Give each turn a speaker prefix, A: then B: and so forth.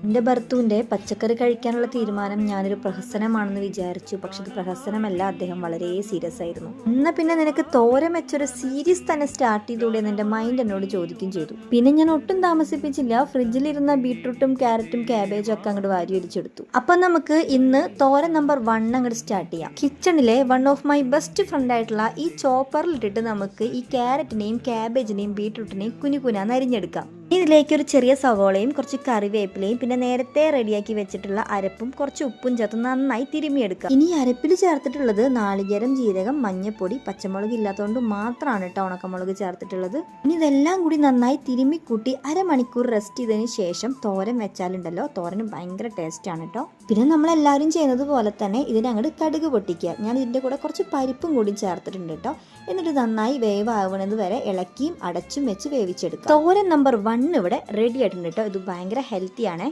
A: എൻ്റെ ഭർത്തുവിൻ്റെ പച്ചക്കറി കഴിക്കാനുള്ള തീരുമാനം ഞാനൊരു പ്രഹസനമാണെന്ന് വിചാരിച്ചു. പക്ഷെ ഇത് പ്രഹസനമല്ല, അദ്ദേഹം വളരെ സീരിയസ് ആയിരുന്നു. എന്നാൽ പിന്നെ നിനക്ക് തോരൻ വെച്ചൊരു സീരീസ് തന്നെ സ്റ്റാർട്ട് ചെയ്തൂടെ എന്ന് എൻ്റെ മൈൻഡ് എന്നോട് ചോദിക്കുകയും ചെയ്തു. പിന്നെ ഞാൻ ഒട്ടും താമസിപ്പിച്ചില്ല, ഫ്രിഡ്ജിലിരുന്ന ബീട്രൂട്ടും ക്യാരറ്റും ക്യാബേജും ഒക്കെ അങ്ങോട്ട് വാരി ഒരിച്ചെടുത്തു. അപ്പം നമുക്ക് ഇന്ന് തോരൻ നമ്പർ 1 അങ്ങോട്ട് സ്റ്റാർട്ട് ചെയ്യാം. കിച്ചണിലെ one of my best friend ആയിട്ടുള്ള ഈ ചോപ്പറിലിട്ടിട്ട് നമുക്ക് ഈ ക്യാരറ്റിനെയും ക്യാബേജിനെയും ബീട്രൂട്ടിനെയും കുനുകുനാന്ന് അരിഞ്ഞെടുക്കാം. ഇതിലേക്ക് ഒരു ചെറിയ സവോളയും കുറച്ച് കറിവേപ്പിലയും പിന്നെ നേരത്തെ റെഡിയാക്കി വെച്ചിട്ടുള്ള അരപ്പും കുറച്ച് ഉപ്പും ചേർത്ത് നന്നായി തിരുമിയെടുക്കുക. ഇനി അരപ്പിൽ ചേർത്തിട്ടുള്ളത് നാളികേരം, ജീരകം, മഞ്ഞപ്പൊടി, പച്ചമുളക് ഇല്ലാത്തതുകൊണ്ട് മാത്രമാണ് കേട്ടോ ഉണക്കമുളക് ചേർത്തിട്ടുള്ളത്. ഇനി ഇതെല്ലാം കൂടി നന്നായി തിരുമിക്കൂട്ടി അരമണിക്കൂർ റെസ്റ്റ് ചെയ്തതിന് ശേഷം തോരൻ വെച്ചാലുണ്ടല്ലോ, തോരന് ഭയങ്കര ടേസ്റ്റ് ആണ് കേട്ടോ. പിന്നെ നമ്മളെല്ലാവരും ചെയ്യുന്നത് പോലെ തന്നെ ഇതിനങ്ങോട്ട് കടുക് പൊട്ടിക്കുക. ഞാൻ ഇതിൻ്റെ കൂടെ കുറച്ച് പരിപ്പും കൂടി ചേർത്തിട്ടുണ്ട് കേട്ടോ. എന്നിട്ട് നന്നായി വേവാവുന്നത് വരെ ഇളക്കിയും അടച്ചും വെച്ച് വേവിച്ചെടുക്കുക. തോരൻ നമ്പർ 1 ഇവിടെ റെഡി ആയിട്ടുണ്ട് കേട്ടോ. ഇത് ഭയങ്കര ഹെൽത്തി ആണ്.